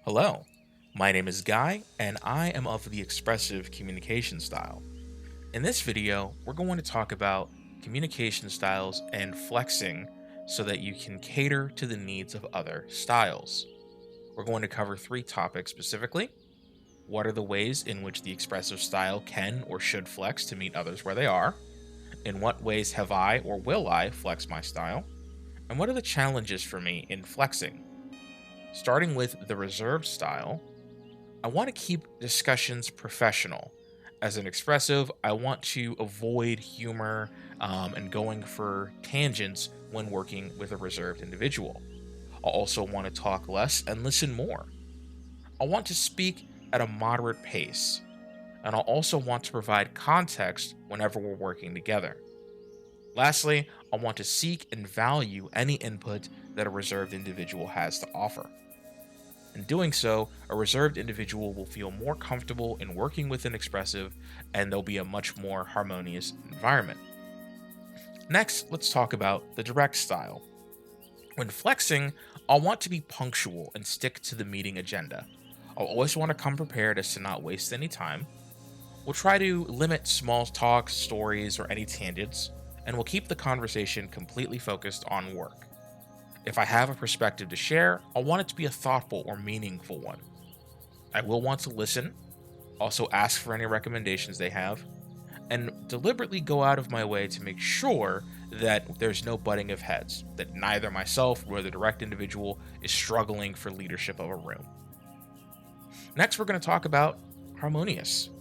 Hello, my name is Guy, and I am of the expressive communication style. In this video, we're going to talk about communication styles and flexing so that you can cater to the needs of other styles. We're going to cover three topics specifically. What are the ways in which the expressive style can or should flex to meet others where they are? In what ways have I or will I flex my style? And what are the challenges for me in flexing? Starting with the reserved style, I want to keep discussions professional. As an expressive, I want to avoid humor and going for tangents when working with a reserved individual. I also want to talk less and listen more. I want to speak at a moderate pace, and I'll also want to provide context whenever we're working together. Lastly, I want to seek and value any input that a reserved individual has to offer. In doing so, a reserved individual will feel more comfortable in working with an expressive, and there'll be a much more harmonious environment. Next, let's talk about the direct style. When flexing, I'll want to be punctual and stick to the meeting agenda. I'll always want to come prepared as to not waste any time. We'll try to limit small talks, stories, or any tangents, and we'll keep the conversation completely focused on work. If I have a perspective to share, I'll want it to be a thoughtful or meaningful one. I will want to listen, also ask for any recommendations they have, and deliberately go out of my way to make sure that there's no butting of heads, that neither myself nor the direct individual is struggling for leadership of a room. Next, we're going to talk about harmonious.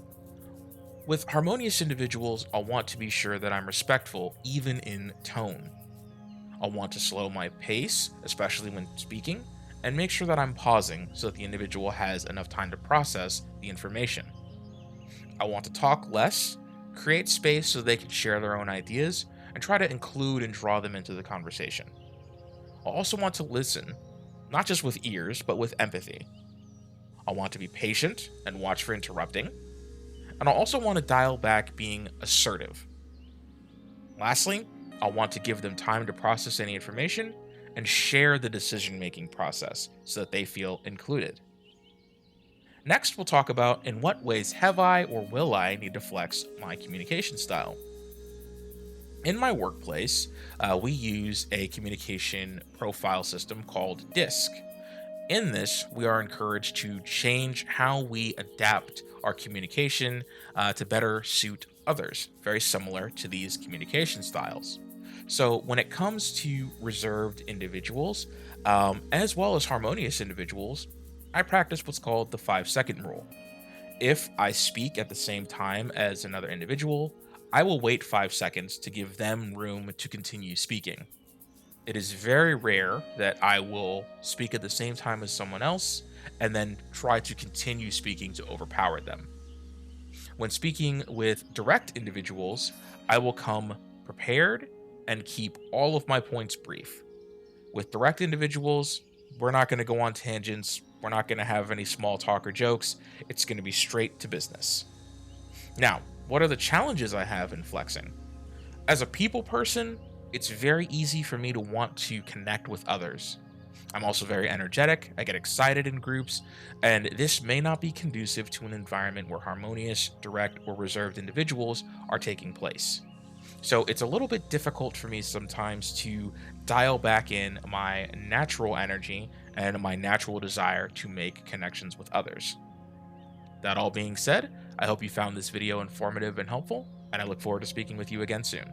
With harmonious individuals, I'll want to be sure that I'm respectful, even in tone. I'll want to slow my pace, especially when speaking, and make sure that I'm pausing so that the individual has enough time to process the information. I want to talk less, create space so they can share their own ideas, and try to include and draw them into the conversation. I'll also want to listen, not just with ears, but with empathy. I want to be patient and watch for interrupting, and I'll also want to dial back being assertive. Lastly, I'll want to give them time to process any information and share the decision making process so that they feel included. Next, we'll talk about in what ways have I or will I need to flex my communication style. In my workplace, we use a communication profile system called DISC. In this, we are encouraged to change how we adapt our communication to better suit others, very similar to these communication styles. So, when it comes to reserved individuals, as well as harmonious individuals, I practice what's called the 5 second rule. If I speak at the same time as another individual, I will wait 5 seconds to give them room to continue speaking. It is very rare that I will speak at the same time as someone else and then try to continue speaking to overpower them. When speaking with direct individuals, I will come prepared and keep all of my points brief. With direct individuals, we're not going to go on tangents. We're not going to have any small talk or jokes. It's going to be straight to business. Now, what are the challenges I have in flexing? As a people person, it's very easy for me to want to connect with others. I'm also very energetic, I get excited in groups, and this may not be conducive to an environment where harmonious, direct, or reserved individuals are taking place. So it's a little bit difficult for me sometimes to dial back in my natural energy and my natural desire to make connections with others. That all being said, I hope you found this video informative and helpful, and I look forward to speaking with you again soon.